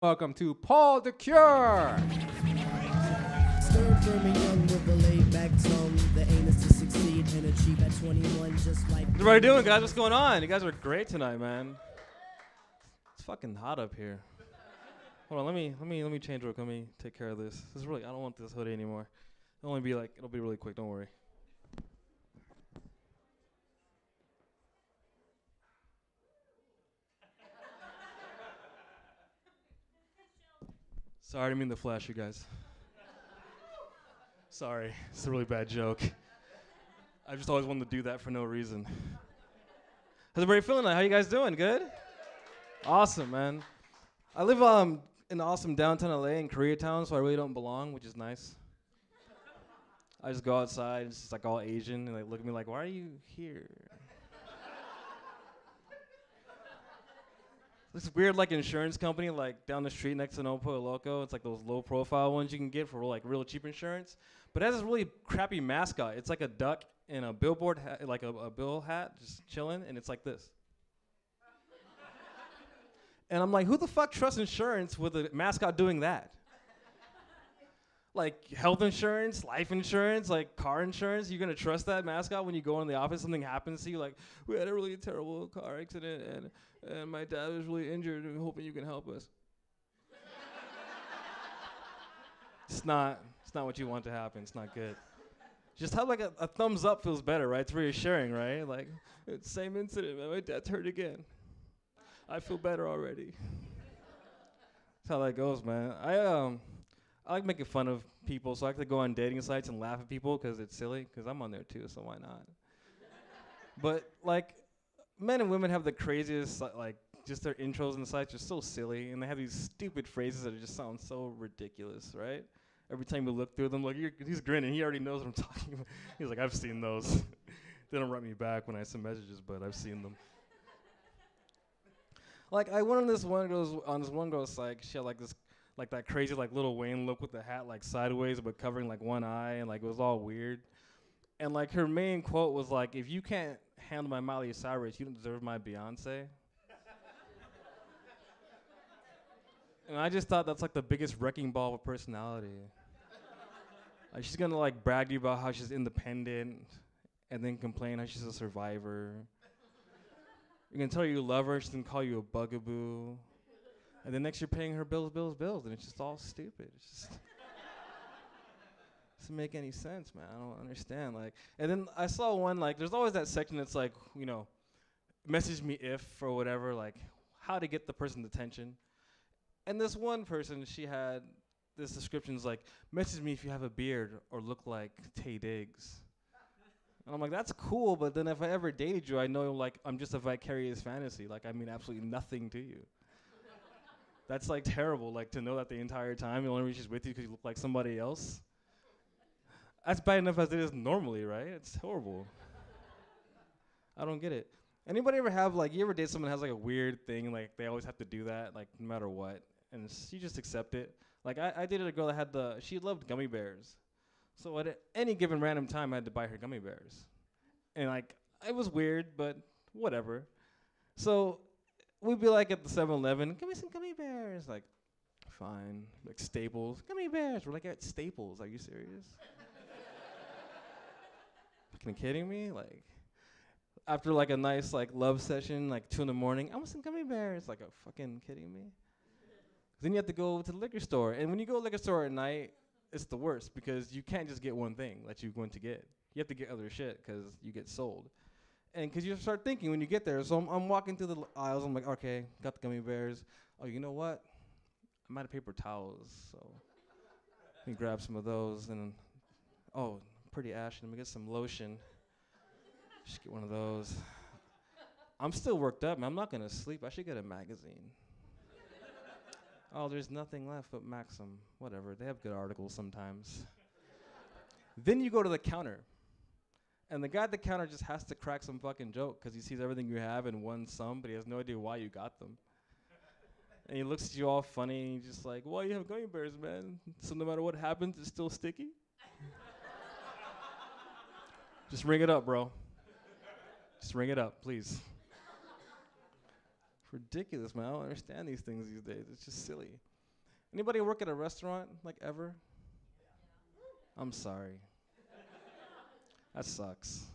Welcome to Paul the Cure. Stir firm and young with a laid back tone. The aim is to succeed and achieve at 21, just like. What's everybody doing, guys? What's going on? You guys are great tonight, man. It's fucking hot up here. Hold on, let me change real quick. Let me take care of this. This is really, I don't want this hoodie anymore. It'll be really quick. Don't worry. Sorry, I didn't mean to flash you guys. Sorry, it's a really bad joke. I just always wanted to do that for no reason. How's everybody feeling? How you guys doing? Good? Awesome, man. I live in awesome downtown LA in Koreatown, so I really don't belong, which is nice. I just go outside, it's just like all Asian, and they look at me like, why are you here? This weird like insurance company like down the street next to No Pollo Loco. It's like those low profile ones you can get for like real cheap insurance. But it has this really crappy mascot. It's like a duck in a billboard hat, like a bill hat, just chilling, and it's like this. And I'm like, who the fuck trusts insurance with a mascot doing that? Like health insurance, life insurance, like car insurance, you're gonna trust that mascot when you go in the office, something happens to you, like, we had a really terrible car accident and my dad was really injured and hoping you can help us. It's not what you want to happen. It's not good. Just have like a thumbs up feels better, right? It's reassuring, right? Like, it's the same incident, man. My dad's hurt again. I feel better already. That's how that goes, man. I like making fun of people, so I like to go on dating sites and laugh at people because it's silly, because I'm on there too, so why not? But, like, men and women have the craziest, like, just their intros and sites are so silly, and they have these stupid phrases that just sound so ridiculous, right? Every time you look through them, like, he's grinning. He already knows what I'm talking about. He's like, I've seen those. They don't write me back when I send messages, but I've seen them. Like, I went on this one girl's site. She had, like, this, like, that crazy, like, Lil Wayne look with the hat, like, sideways, but covering, like, one eye, and, like, it was all weird. And, like, her main quote was, like, if you can't handle my Miley Cyrus, you don't deserve my Beyonce. And I just thought that's, like, the biggest wrecking ball of a personality. Like, she's gonna, like, brag to you about how she's independent, and then complain how she's a survivor. You're gonna tell her you love her, she's gonna call you a bugaboo. And then next you're paying her bills, and it's just all stupid. It's just doesn't make any sense, man. I don't understand. Like, and then I saw one, like, there's always that section that's like, you know, message me if or whatever, like how to get the person's attention. And this one person, she had this description's like, message me if you have a beard or look like Tay Diggs. And I'm like, that's cool, but then if I ever dated you, I know, like, I'm just a vicarious fantasy. Like, I mean absolutely nothing to you. That's, like, terrible, like, to know that the entire time the only reason she's with you because you look like somebody else. That's bad enough as it is normally, right? It's horrible. I don't get it. Anybody ever have, like, you ever date someone that has, like, a weird thing, like, they always have to do that, like, no matter what, and you just accept it? Like, I dated a girl that had she loved gummy bears. So at any given random time, I had to buy her gummy bears. And, like, it was weird, but whatever. So we'd be, like, at the 7-Eleven, give me some gummy bears. Like, fine. Like, Staples, gummy bears. We're, like, at Staples. Are you serious? Fucking kidding me? Like, after, like, a nice, like, love session, like, 2 in the morning, I want some gummy bears. Like, are you fucking kidding me? Then you have to go to the liquor store. And when you go to the liquor store at night, it's the worst because you can't just get one thing that you're going to get. You have to get other shit because you get sold. And because you start thinking when you get there. So I'm walking through the aisles. I'm like, okay, got the gummy bears. Oh, you know what? I'm out of paper towels. So let me grab some of those. And, oh, pretty ashy. Let me get some lotion. Just get one of those. I'm still worked up, man. I'm not going to sleep. I should get a magazine. Oh, there's nothing left but Maxim. Whatever. They have good articles sometimes. Then you go to the counter. And the guy at the counter just has to crack some fucking joke because he sees everything you have in one sum, but he has no idea why you got them. And he looks at you all funny, and he's just like, why you have gummy bears, man? So no matter what happens, it's still sticky? Just ring it up, bro. Just ring it up, please. It's ridiculous, man. I don't understand these things these days. It's just silly. Anybody work at a restaurant, like, ever? I'm sorry. That sucks.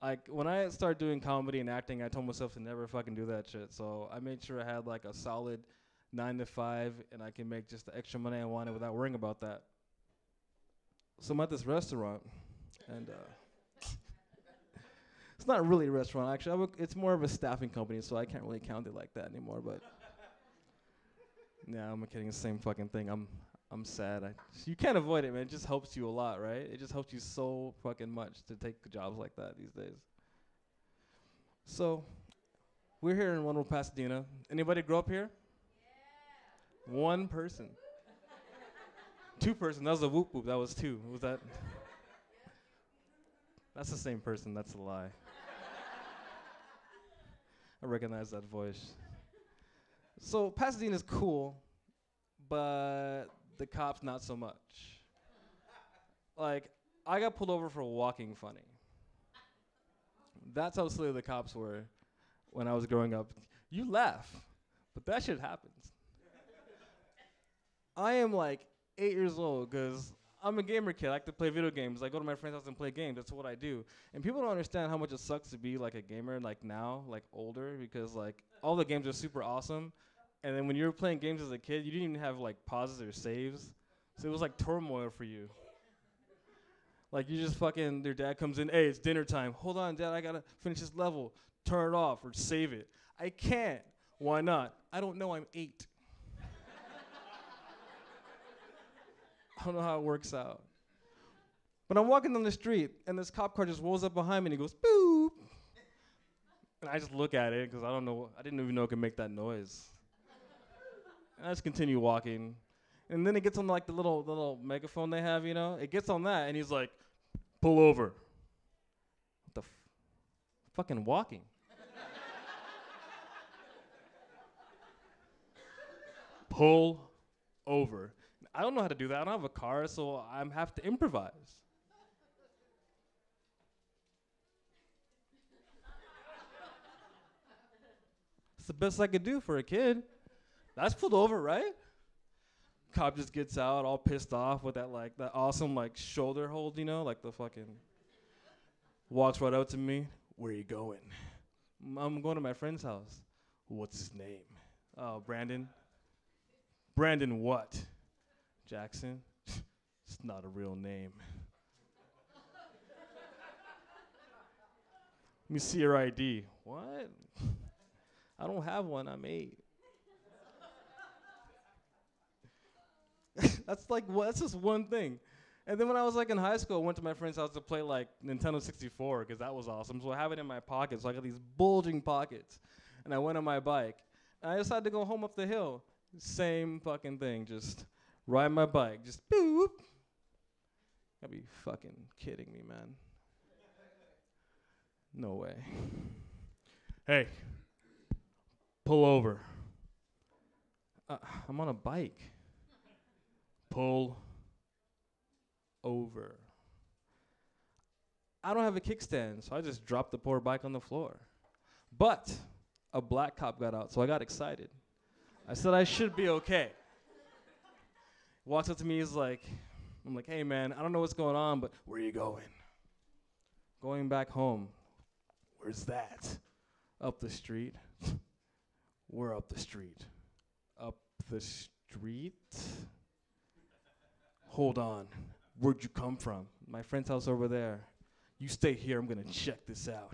Like, when I started doing comedy and acting, I told myself to never fucking do that shit. So I made sure I had, like, a solid 9 to 5, and I can make just the extra money I wanted without worrying about that. So I'm at this restaurant, and it's not really a restaurant, actually. It's more of a staffing company, so I can't really count it like that anymore, but yeah, I'm kidding. It's the same fucking thing. I'm sad. You can't avoid it, man. It just helps you a lot, right? It just helps you so fucking much to take jobs like that these days. So, we're here in wonderful Pasadena. Anybody grow up here? Yeah. One person. Two person. That was a whoop whoop. That was two. Was that? That's the same person. That's a lie. I recognize that voice. So Pasadena's cool, but the cops not so much. Like, I got pulled over for walking funny. That's how silly the cops were when I was growing up. You laugh, but that shit happens. I am like 8 years old because I'm a gamer kid. I like to play video games. I go to my friend's house and play games. That's what I do. And people don't understand how much it sucks to be like a gamer like now, like older, because like all the games are super awesome. And then when you were playing games as a kid, you didn't even have like pauses or saves. So it was like turmoil for you. Like you just fucking, your dad comes in, hey, it's dinner time. Hold on, Dad, I gotta finish this level. Turn it off or save it. I can't. Why not? I don't know, I'm 8. I don't know how it works out. But I'm walking down the street, and this cop car just rolls up behind me, and he goes, boop. And I just look at it, because I didn't even know it could make that noise. And I just continue walking. And then it gets on like the little megaphone they have, you know? It gets on that, and he's like, pull over. What the fucking walking. Pull over. I don't know how to do that. I don't have a car, so I have to improvise. It's the best I could do for a kid. That's pulled over, right? Cop just gets out all pissed off with that awesome like shoulder hold, you know, like the fucking walks right out to me. Where are you going? I'm going to my friend's house. What's his name? Oh, Brandon. Brandon what? Jackson? It's not a real name. Let me see your ID. What? I don't have one, I'm 8. That's just one thing. And then when I was like in high school, I went to my friend's house to play like Nintendo 64 because that was awesome. So I have it in my pocket. So I got these bulging pockets. And I went on my bike. And I decided to go home up the hill. Same fucking thing, just ride my bike, just boop. Gotta be fucking kidding me, man. No way. Hey, pull over. I'm on a bike. Pull over. I don't have a kickstand, so I just dropped the poor bike on the floor. But a black cop got out, so I got excited. I said I should be okay. Walks up to me, I'm like, hey man, I don't know what's going on, but where are you going? Going back home. Where's that? Up the street. We're up the street. Up the street? Hold on. Where'd you come from? My friend's house over there. You stay here, I'm gonna check this out.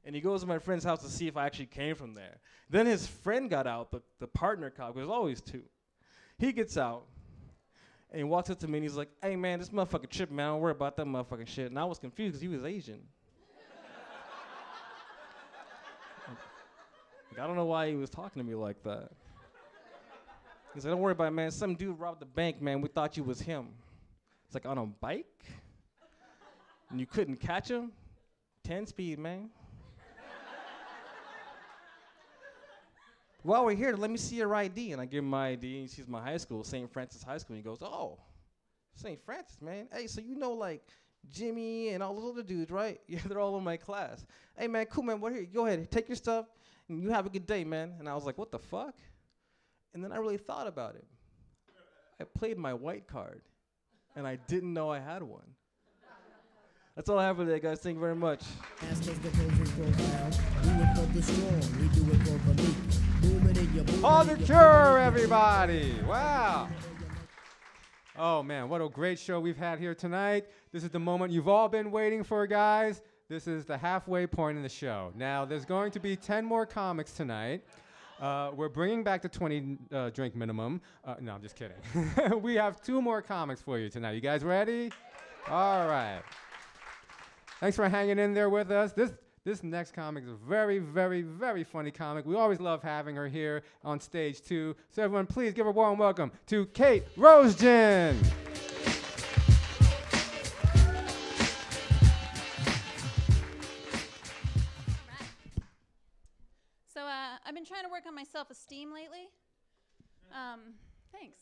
And he goes to my friend's house to see if I actually came from there. Then his friend got out, the partner cop, there's always two. He gets out, and he walks up to me, and he's like, hey, man, this motherfucker tripping, man. Don't worry about that motherfucking shit. And I was confused because he was Asian. I don't know why he was talking to me like that. He's like, don't worry about it, man. Some dude robbed the bank, man. We thought you was him. It's like, on a bike? And you couldn't catch him? 10 speed, man. While we're here, let me see your ID. And I give him my ID, and he sees my high school, St. Francis High School. And he goes, oh, St. Francis, man. Hey, so you know, like, Jimmy and all those other dudes, right? Yeah, they're all in my class. Hey, man, cool, man. We're here. Go ahead. Take your stuff, and you have a good day, man. And I was like, what the fuck? And then I really thought about it. I played my white card, and I didn't know I had one. That's all I have for today, guys. Thank you very much. Ask us the closing profile. Do it for the strong. We do it for the meek. Boom it in your boom. Paul the Cure, everybody. Wow. Oh, man, what a great show we've had here tonight. This is the moment you've all been waiting for, guys. This is the halfway point in the show. Now, there's going to be 10 more comics tonight. We're bringing back the 20 drink minimum. No, I'm just kidding. We have 2 more comics for you tonight. You guys ready? All right. Thanks for hanging in there with us. This next comic is a very, very, very funny comic. We always love having her here on stage, too. So everyone, please give a warm welcome to Kate Rosejen. So I've been trying to work on my self-esteem lately. Thanks.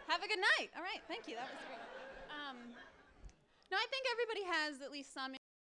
Have a good night. All right, thank you. That was great. No, I think everybody has at least some